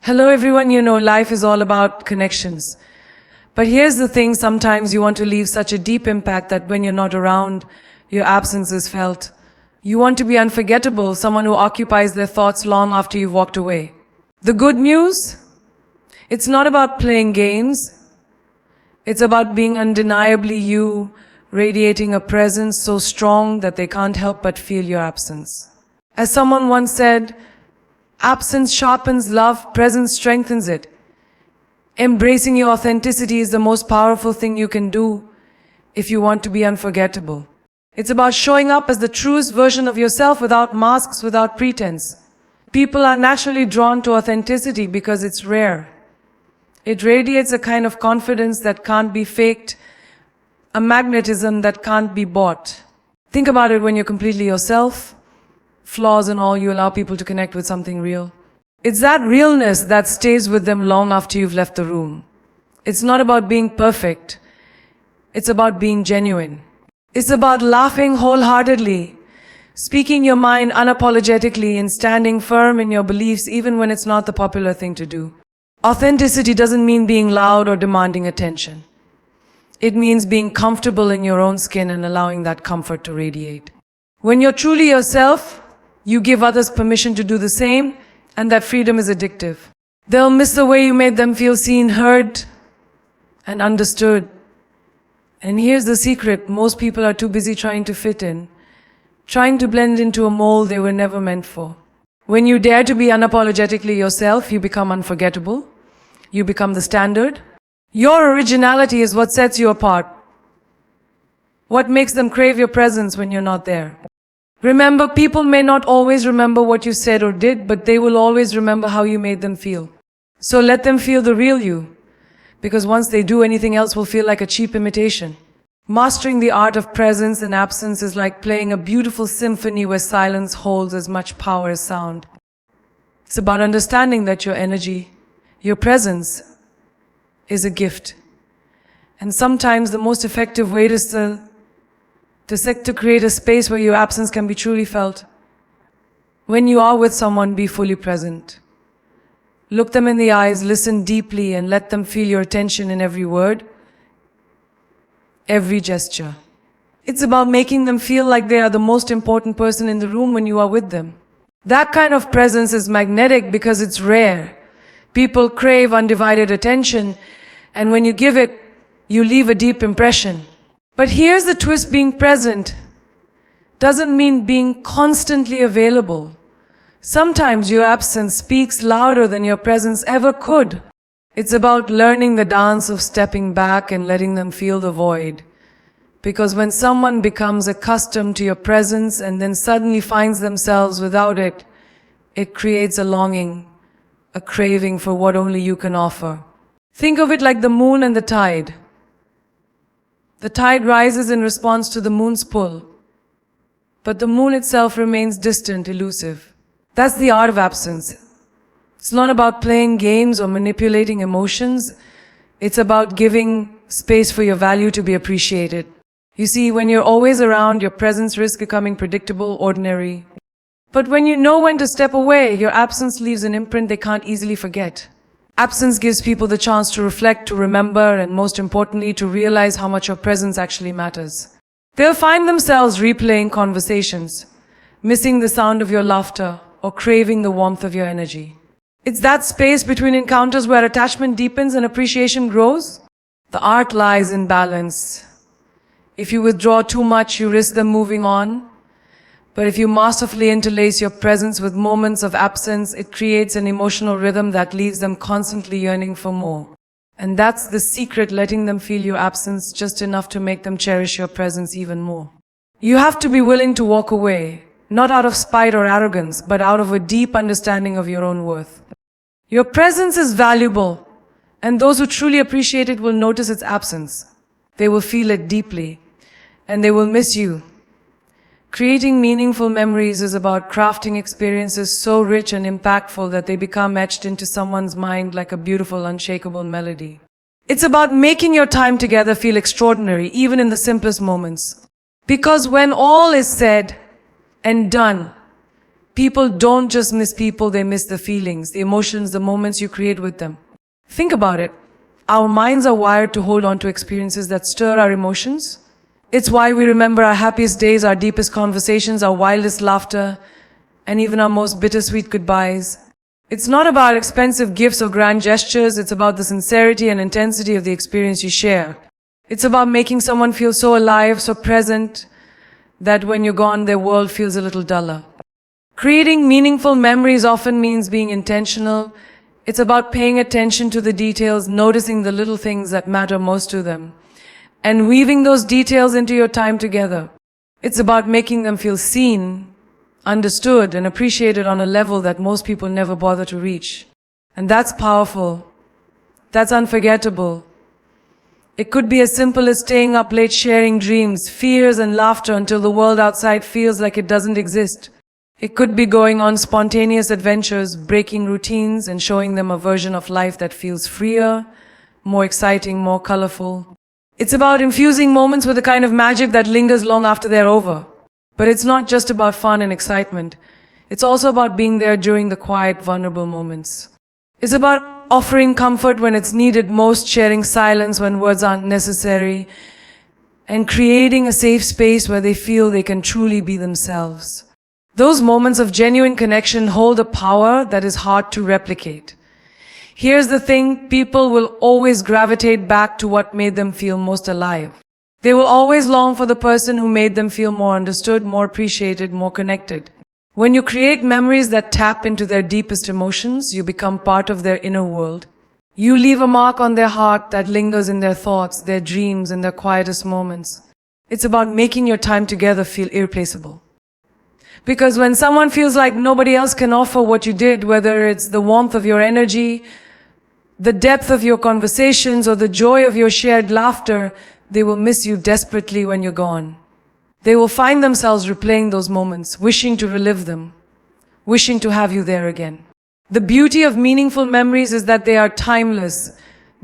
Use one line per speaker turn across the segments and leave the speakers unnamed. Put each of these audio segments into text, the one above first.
Hello everyone, life is all about connections. But here's the thing, sometimes you want to leave such a deep impact that when you're not around, your absence is felt. You want to be unforgettable, someone who occupies their thoughts long after you've walked away. The good news? It's not about playing games. It's about being undeniably you, radiating a presence so strong that they can't help but feel your absence. As someone once said, absence sharpens love, presence strengthens it. Embracing your authenticity is the most powerful thing you can do if you want to be unforgettable. It's about showing up as the truest version of yourself without masks, without pretense. People are naturally drawn to authenticity because it's rare. It radiates a kind of confidence that can't be faked, a magnetism that can't be bought. Think about it when you're completely yourself. Flaws and all, you allow people to connect with something real. It's that realness that stays with them long after you've left the room. It's not about being perfect. It's about being genuine. It's about laughing wholeheartedly, speaking your mind unapologetically, and standing firm in your beliefs even when it's not the popular thing to do. Authenticity doesn't mean being loud or demanding attention. It means being comfortable in your own skin and allowing that comfort to radiate. When you're truly yourself, you give others permission to do the same, and that freedom is addictive. They'll miss the way you made them feel seen, heard, and understood. And here's the secret, most people are too busy trying to fit in, trying to blend into a mold they were never meant for. When you dare to be unapologetically yourself, you become unforgettable. You become the standard. Your originality is what sets you apart. What makes them crave your presence when you're not there. Remember, people may not always remember what you said or did, but they will always remember how you made them feel. So let them feel the real you, because once they do, anything else will feel like a cheap imitation. Mastering the art of presence and absence is like playing a beautiful symphony where silence holds as much power as sound. It's about understanding that your energy, your presence, is a gift. And sometimes the most effective way to create a space where your absence can be truly felt. When you are with someone, be fully present. Look them in the eyes, listen deeply, and let them feel your attention in every word, every gesture. It's about making them feel like they are the most important person in the room when you are with them. That kind of presence is magnetic because it's rare. People crave undivided attention, and when you give it, you leave a deep impression. But here's the twist, being present doesn't mean being constantly available. Sometimes your absence speaks louder than your presence ever could. It's about learning the dance of stepping back and letting them feel the void. Because when someone becomes accustomed to your presence and then suddenly finds themselves without it, it creates a longing, a craving for what only you can offer. Think of it like the moon and the tide. The tide rises in response to the moon's pull, but the moon itself remains distant, elusive. That's the art of absence. It's not about playing games or manipulating emotions. It's about giving space for your value to be appreciated. You see, when you're always around, your presence risks becoming predictable, ordinary. But when you know when to step away, your absence leaves an imprint they can't easily forget. Absence gives people the chance to reflect, to remember, and most importantly, to realize how much your presence actually matters. They'll find themselves replaying conversations, missing the sound of your laughter, or craving the warmth of your energy. It's that space between encounters where attachment deepens and appreciation grows. The art lies in balance. If you withdraw too much, you risk them moving on. But if you masterfully interlace your presence with moments of absence, it creates an emotional rhythm that leaves them constantly yearning for more. And that's the secret, letting them feel your absence just enough to make them cherish your presence even more. You have to be willing to walk away, not out of spite or arrogance, but out of a deep understanding of your own worth. Your presence is valuable, and those who truly appreciate it will notice its absence. They will feel it deeply, and they will miss you. Creating meaningful memories is about crafting experiences so rich and impactful that they become etched into someone's mind like a beautiful, unshakable melody. It's about making your time together feel extraordinary, even in the simplest moments. Because when all is said and done, People don't just miss people, they miss the feelings, the emotions, the moments you create with them. Think about it. Our minds are wired to hold on to experiences that stir our emotions. It's why we remember our happiest days, our deepest conversations, our wildest laughter, and even our most bittersweet goodbyes. It's not about expensive gifts or grand gestures, it's about the sincerity and intensity of the experience you share. It's about making someone feel so alive, so present, that when you're gone, their world feels a little duller. Creating meaningful memories often means being intentional. It's about paying attention to the details, noticing the little things that matter most to them, and weaving those details into your time together. It's about making them feel seen, understood, and appreciated on a level that most people never bother to reach. And that's powerful. That's unforgettable. It could be as simple as staying up late sharing dreams, fears, and laughter until the world outside feels like it doesn't exist. It could be going on spontaneous adventures, breaking routines, and showing them a version of life that feels freer, more exciting, more colorful. It's about infusing moments with the kind of magic that lingers long after they're over. But it's not just about fun and excitement. It's also about being there during the quiet, vulnerable moments. It's about offering comfort when it's needed most, sharing silence when words aren't necessary, and creating a safe space where they feel they can truly be themselves. Those moments of genuine connection hold a power that is hard to replicate. Here's the thing, people will always gravitate back to what made them feel most alive. They will always long for the person who made them feel more understood, more appreciated, more connected. When you create memories that tap into their deepest emotions, you become part of their inner world. You leave a mark on their heart that lingers in their thoughts, their dreams, and their quietest moments. It's about making your time together feel irreplaceable. Because when someone feels like nobody else can offer what you did, whether it's the warmth of your energy, the depth of your conversations, or the joy of your shared laughter, they will miss you desperately when you're gone. They will find themselves replaying those moments, wishing to relive them, wishing to have you there again. The beauty of meaningful memories is that they are timeless.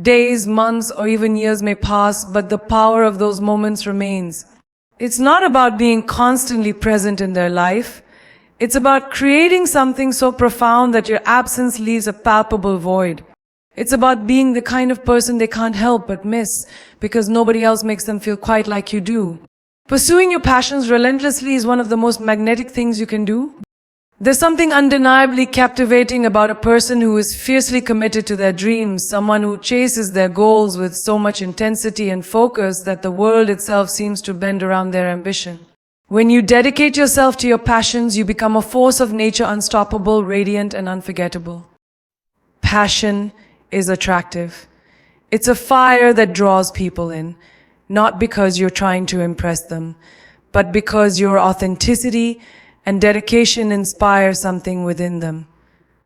Days, months, or even years may pass, but the power of those moments remains. It's not about being constantly present in their life. It's about creating something so profound that your absence leaves a palpable void. It's about being the kind of person they can't help but miss because nobody else makes them feel quite like you do. Pursuing your passions relentlessly is one of the most magnetic things you can do. There's something undeniably captivating about a person who is fiercely committed to their dreams, someone who chases their goals with so much intensity and focus that the world itself seems to bend around their ambition. When you dedicate yourself to your passions, you become a force of nature, unstoppable, radiant, and unforgettable. Passion is attractive. It's a fire that draws people in, not because you're trying to impress them, but because your authenticity and dedication inspire something within them.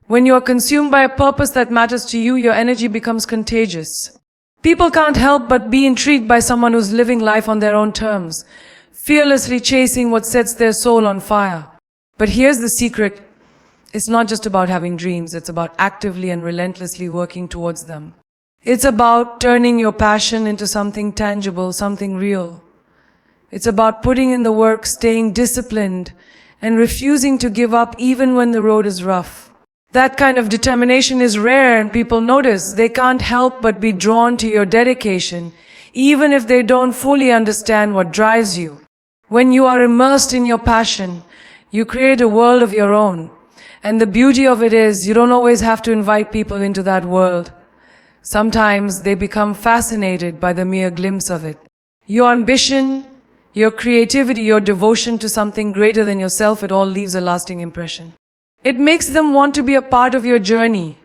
When you are consumed by a purpose that matters to you, your energy becomes contagious. People can't help but be intrigued by someone who's living life on their own terms, fearlessly chasing what sets their soul on fire. But here's the secret. It's not just about having dreams, it's about actively and relentlessly working towards them. It's about turning your passion into something tangible, something real. It's about putting in the work, staying disciplined, and refusing to give up even when the road is rough. That kind of determination is rare and people notice. They can't help but be drawn to your dedication, even if they don't fully understand what drives you. When you are immersed in your passion, you create a world of your own. And the beauty of it is, you don't always have to invite people into that world. Sometimes they become fascinated by the mere glimpse of it. Your ambition, your creativity, your devotion to something greater than yourself, it all leaves a lasting impression. It makes them want to be a part of your journey,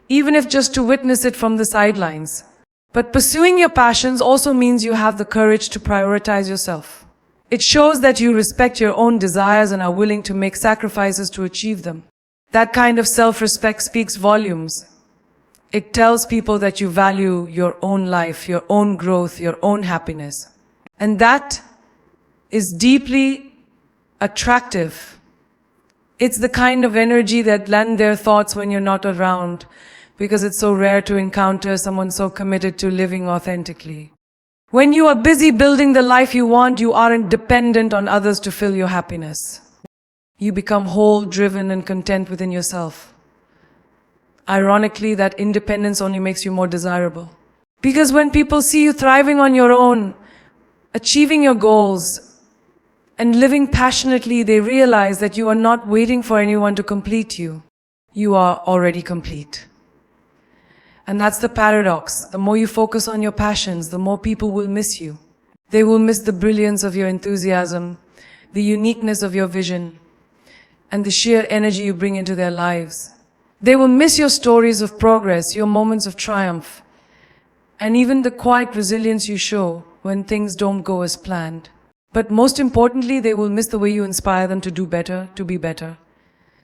even if just to witness it from the sidelines. But pursuing your passions also means you have the courage to prioritize yourself. It shows that you respect your own desires and are willing to make sacrifices to achieve them. That kind of self-respect speaks volumes. It tells people that you value your own life, your own growth, your own happiness. And that is deeply attractive. It's the kind of energy that lends their thoughts when you're not around, because it's so rare to encounter someone so committed to living authentically. When you are busy building the life you want, you aren't dependent on others to fill your happiness. You become whole, driven, and content within yourself. Ironically, that independence only makes you more desirable. Because when people see you thriving on your own, achieving your goals, and living passionately, they realize that you are not waiting for anyone to complete you. You are already complete. And that's the paradox. The more you focus on your passions, the more people will miss you. They will miss the brilliance of your enthusiasm, the uniqueness of your vision, and the sheer energy you bring into their lives. They will miss your stories of progress, your moments of triumph, and even the quiet resilience you show when things don't go as planned. But most importantly, they will miss the way you inspire them to do better, to be better.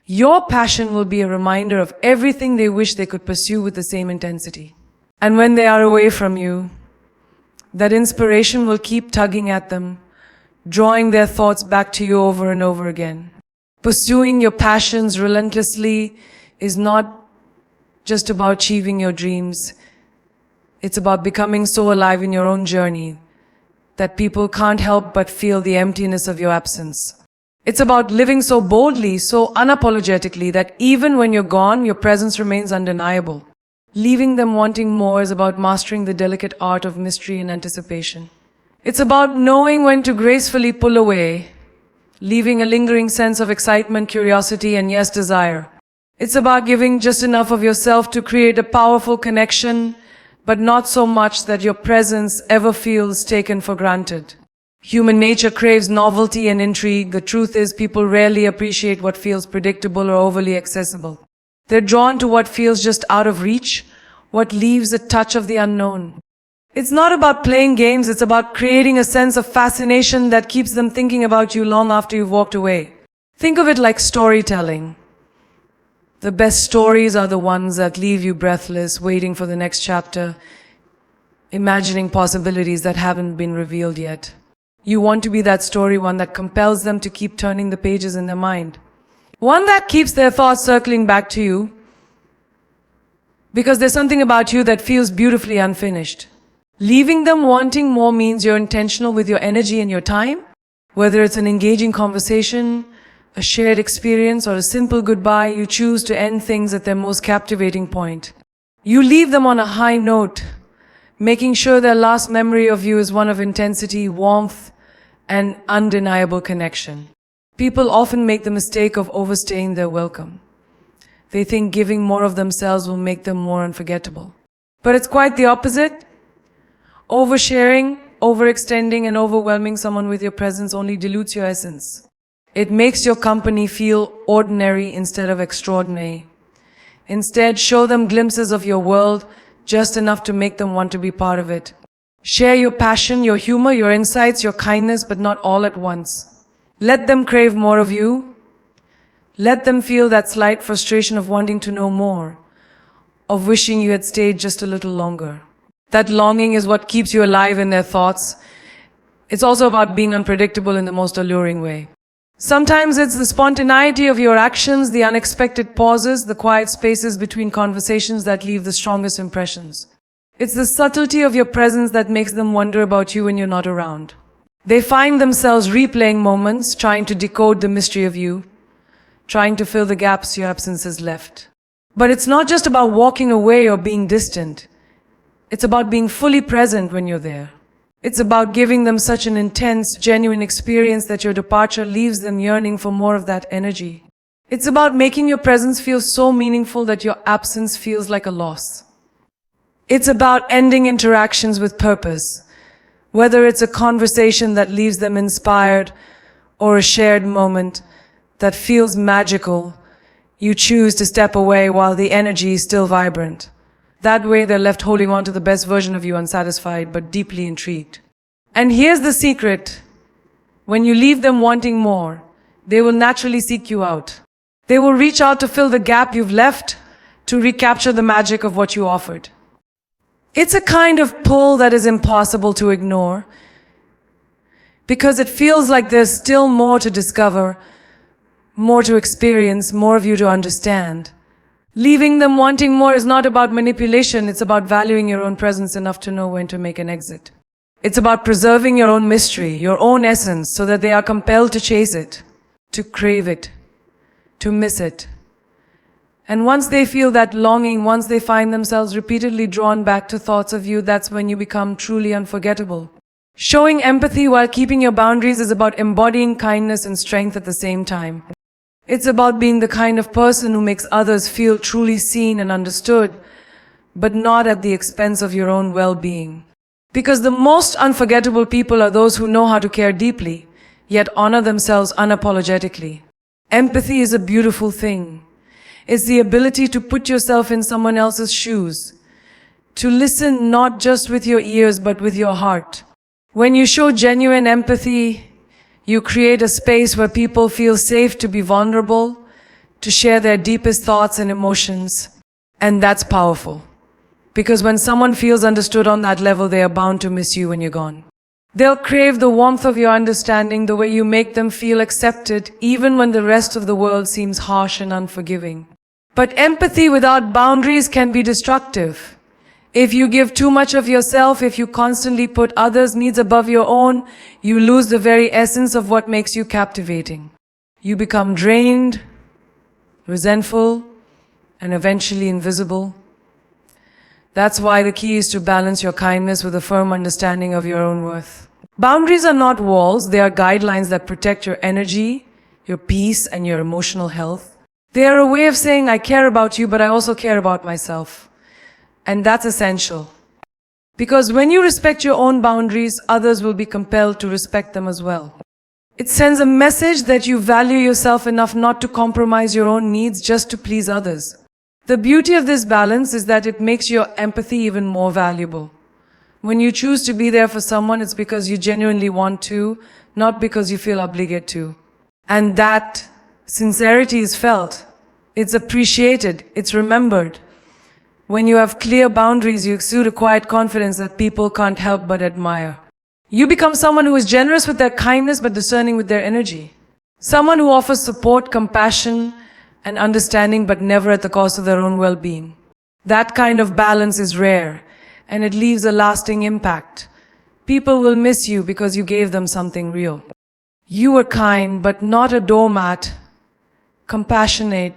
Your passion will be a reminder of everything they wish they could pursue with the same intensity. And when they are away from you, that inspiration will keep tugging at them, drawing their thoughts back to you over and over again. Pursuing your passions relentlessly is not just about achieving your dreams. It's about becoming so alive in your own journey that people can't help but feel the emptiness of your absence. It's about living so boldly, so unapologetically, that even when you're gone, your presence remains undeniable. Leaving them wanting more is about mastering the delicate art of mystery and anticipation. It's about knowing when to gracefully pull away, leaving a lingering sense of excitement, curiosity, and yes, desire. It's about giving just enough of yourself to create a powerful connection, but not so much that your presence ever feels taken for granted. Human nature craves novelty and intrigue. The truth is, people rarely appreciate what feels predictable or overly accessible. They're drawn to what feels just out of reach, what leaves a touch of the unknown. It's not about playing games, it's about creating a sense of fascination that keeps them thinking about you long after you've walked away. Think of it like storytelling. The best stories are the ones that leave you breathless, waiting for the next chapter, imagining possibilities that haven't been revealed yet. You want to be that story, one that compels them to keep turning the pages in their mind. One that keeps their thoughts circling back to you, because there's something about you that feels beautifully unfinished. Leaving them wanting more means you're intentional with your energy and your time, whether it's an engaging conversation, a shared experience, or a simple goodbye. You choose to end things at their most captivating point. You leave them on a high note, making sure their last memory of you is one of intensity, warmth, and undeniable connection. People often make the mistake of overstaying their welcome. They think giving more of themselves will make them more unforgettable. But it's quite the opposite. Oversharing, overextending, and overwhelming someone with your presence only dilutes your essence. It makes your company feel ordinary instead of extraordinary. Instead, show them glimpses of your world, just enough to make them want to be part of it. Share your passion, your humor, your insights, your kindness, but not all at once. Let them crave more of you. Let them feel that slight frustration of wanting to know more, of wishing you had stayed just a little longer. That longing is what keeps you alive in their thoughts. It's also about being unpredictable in the most alluring way. Sometimes it's the spontaneity of your actions, the unexpected pauses, the quiet spaces between conversations that leave the strongest impressions. It's the subtlety of your presence that makes them wonder about you when you're not around. They find themselves replaying moments, trying to decode the mystery of you, trying to fill the gaps your absence has left. But it's not just about walking away or being distant. It's about being fully present when you're there. It's about giving them such an intense, genuine experience that your departure leaves them yearning for more of that energy. It's about making your presence feel so meaningful that your absence feels like a loss. It's about ending interactions with purpose, whether it's a conversation that leaves them inspired or a shared moment that feels magical. You choose to step away while the energy is still vibrant. That way they're left holding on to the best version of you, unsatisfied but deeply intrigued. And here's the secret. When you leave them wanting more, they will naturally seek you out. They will reach out to fill the gap you've left, to recapture the magic of what you offered. It's a kind of pull that is impossible to ignore, because it feels like there's still more to discover, more to experience, more of you to understand. Leaving them wanting more is not about manipulation, it's about valuing your own presence enough to know when to make an exit. It's about preserving your own mystery, your own essence, so that they are compelled to chase it, to crave it, to miss it. And once they feel that longing, once they find themselves repeatedly drawn back to thoughts of you, that's when you become truly unforgettable. Showing empathy while keeping your boundaries is about embodying kindness and strength at the same time. It's about being the kind of person who makes others feel truly seen and understood, but not at the expense of your own well-being. Because the most unforgettable people are those who know how to care deeply, yet honor themselves unapologetically. Empathy is a beautiful thing. It's the ability to put yourself in someone else's shoes, to listen not just with your ears but with your heart. When you show genuine empathy, you create a space where people feel safe to be vulnerable, to share their deepest thoughts and emotions. And that's powerful. Because when someone feels understood on that level, they are bound to miss you when you're gone. They'll crave the warmth of your understanding, the way you make them feel accepted, even when the rest of the world seems harsh and unforgiving. But empathy without boundaries can be destructive. If you give too much of yourself, if you constantly put others' needs above your own, you lose the very essence of what makes you captivating. You become drained, resentful, and eventually invisible. That's why the key is to balance your kindness with a firm understanding of your own worth. Boundaries are not walls, they are guidelines that protect your energy, your peace, and your emotional health. They are a way of saying, I care about you, but I also care about myself. And that's essential. Because when you respect your own boundaries, others will be compelled to respect them as well. It sends a message that you value yourself enough not to compromise your own needs just to please others. The beauty of this balance is that it makes your empathy even more valuable. When you choose to be there for someone, it's because you genuinely want to, not because you feel obligated to. And that sincerity is felt. It's appreciated. It's remembered. When you have clear boundaries, you exude a quiet confidence that people can't help but admire. You become someone who is generous with their kindness but discerning with their energy. Someone who offers support, compassion, and understanding but never at the cost of their own well-being. That kind of balance is rare, and it leaves a lasting impact. People will miss you because you gave them something real. You were kind, but not a doormat. Compassionate,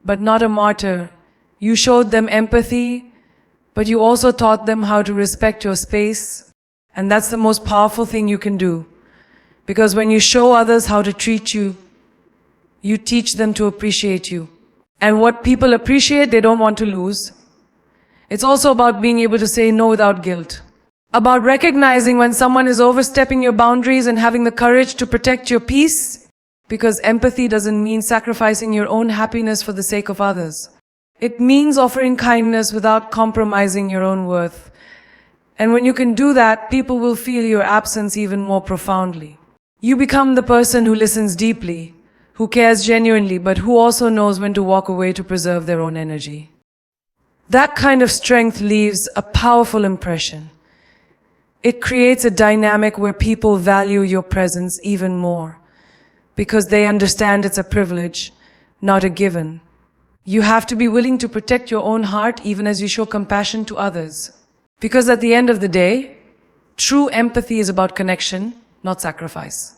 but not a martyr. You showed them empathy, but you also taught them how to respect your space. And that's the most powerful thing you can do. Because when you show others how to treat you, you teach them to appreciate you. And what people appreciate, they don't want to lose. It's also about being able to say no without guilt. About recognizing when someone is overstepping your boundaries and having the courage to protect your peace. Because empathy doesn't mean sacrificing your own happiness for the sake of others. It means offering kindness without compromising your own worth. And when you can do that, people will feel your absence even more profoundly. You become the person who listens deeply, who cares genuinely, but who also knows when to walk away to preserve their own energy. That kind of strength leaves a powerful impression. It creates a dynamic where people value your presence even more, because they understand it's a privilege, not a given. You have to be willing to protect your own heart even as you show compassion to others. Because at the end of the day, true empathy is about connection, not sacrifice.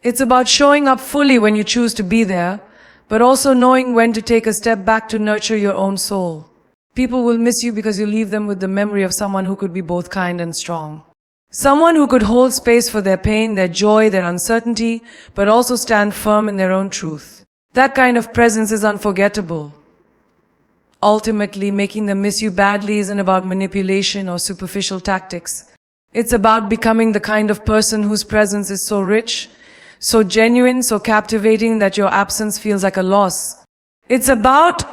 It's about showing up fully when you choose to be there, but also knowing when to take a step back to nurture your own soul. People will miss you because you leave them with the memory of someone who could be both kind and strong. Someone who could hold space for their pain, their joy, their uncertainty, but also stand firm in their own truth. That kind of presence is unforgettable. Ultimately, making them miss you badly isn't about manipulation or superficial tactics. It's about becoming the kind of person whose presence is so rich, so genuine, so captivating that your absence feels like a loss. It's about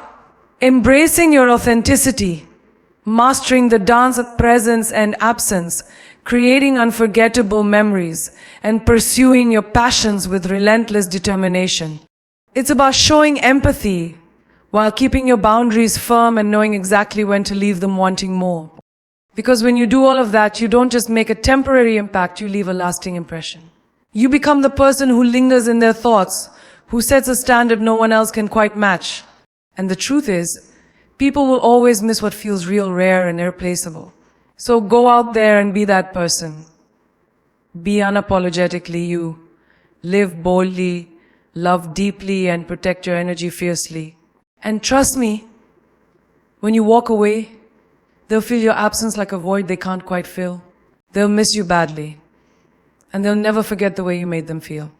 embracing your authenticity, mastering the dance of presence and absence, creating unforgettable memories, and pursuing your passions with relentless determination. It's about showing empathy while keeping your boundaries firm and knowing exactly when to leave them wanting more. Because when you do all of that, you don't just make a temporary impact, you leave a lasting impression. You become the person who lingers in their thoughts, who sets a standard no one else can quite match. And the truth is, people will always miss what feels real, rare, and irreplaceable. So go out there and be that person. Be unapologetically you. Live boldly, love deeply and protect your energy fiercely. And trust me, when you walk away, they'll feel your absence like a void they can't quite fill. They'll miss you badly, and they'll never forget the way you made them feel.